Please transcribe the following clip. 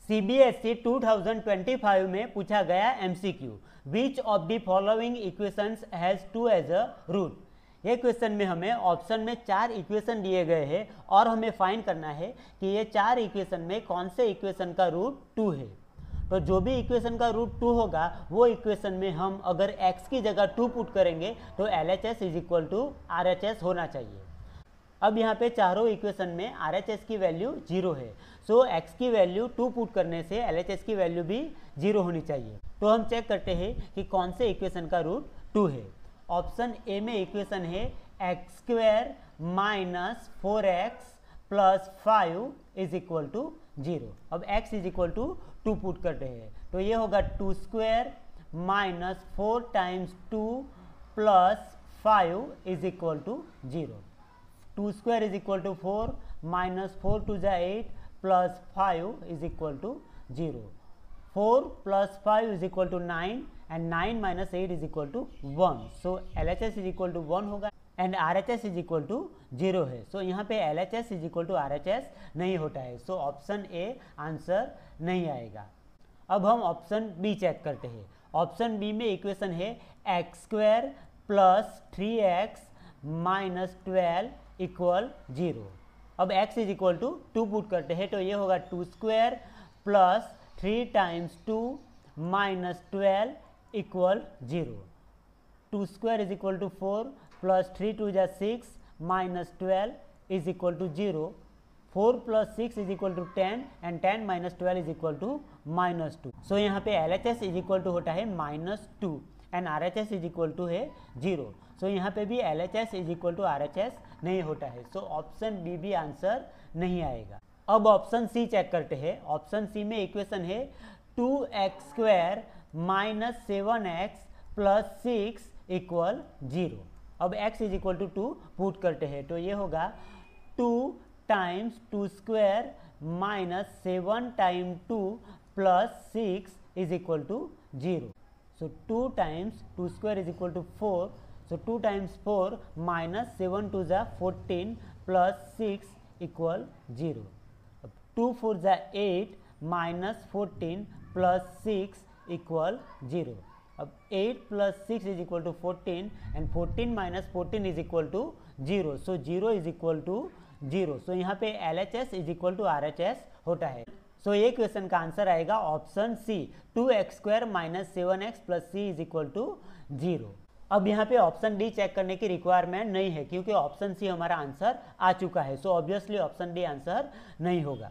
CBSE 2025 में पूछा गया MCQ, which of the following equations has 2 as a root. ये क्वेश्चन में हमें ऑप्शन में 4 इक्वेशन दिए गए हैं और हमें फाइंड करना है कि ये 4 इक्वेशन में कौन से इक्वेशन का रूट 2 है। तो जो भी इक्वेशन का रूट 2 होगा वो इक्वेशन में हम अगर x की जगह 2 पुट करेंगे तो LHS is equal to RHS होना चाहिए। अब यहाँ पे चारों इक्वेशन में RHS की वैल्यू 0 है, सो x की वैल्यू 2 पुट करने से LHS की वैल्यू भी 0 होनी चाहिए। तो हम चेक करते हैं कि कौन से इक्वेशन का रूट 2 है। ऑप्शन ए में इक्वेशन है x² minus 4x plus 5 is equal to 0। अब x is equal to 2 put करते हैं तो ये होगा 2² minus 4 times 2 plus 5 is equal to 0। 2² is equal to 4 minus 4 two जा 8 plus 5 is equal to 0। 4 plus 5 is equal to 9 and 9 minus 8 is equal to 1। So LHS is equal to 1 होगा and RHS is equal to 0 है। So यहाँ पे LHS is equal to RHS नहीं होता है, so option A answer नहीं आएगा। अब हम ऑप्शन बी चेक करते हैं। ऑप्शन बी में इक्वेशन है x² plus 3x minus 12 equal 0। अब x is equal to 2 put करते हैं तो ये होगा 2² plus 3 times 2 minus 12 equal 0। 2² is equal to 4 plus 3 two जा 6 minus 12 is equal to 0। 4 plus 6 is equal to 10 and 10 minus 12 is equal to -2। So यहाँ पे LHS is equal to होता है -2 and RHS is equal to है 0। So यहाँ पे भी LHS is equal to RHS नहीं होता है, सो ऑप्शन बी भी आंसर नहीं आएगा। अब ऑप्शन सी चेक करते हैं। ऑप्शन सी में इक्वेशन है 2x² minus 7x plus 6 equal 0। अब x is equal to 2 put करते हैं तो ये होगा 2 times 2² minus 7 time 2 plus 6 is equal to 0। So 2 times 2² is equal to 4, so 2 times 4 minus 7 two जा 14 प्लस 6 इक्वल 0। अब 2 4 जा 8 माइनस 14 प्लस 6 इक्वल 0। अब 8 plus 6 is equal to 14 and 14 minus 14 is equal to 0। So 0 is equal to 0। So यहाँ पे LHS is equal to RHS होता है। So ये question का आंसर आएगा option C, 2x² minus 7x plus c is equal to 0। अब यहाँ पे ऑप्शन डी चेक करने की रिक्वायरमेंट नहीं है क्योंकि ऑप्शन सी हमारा आंसर आ चुका है, so obviously option D answer नहीं होगा।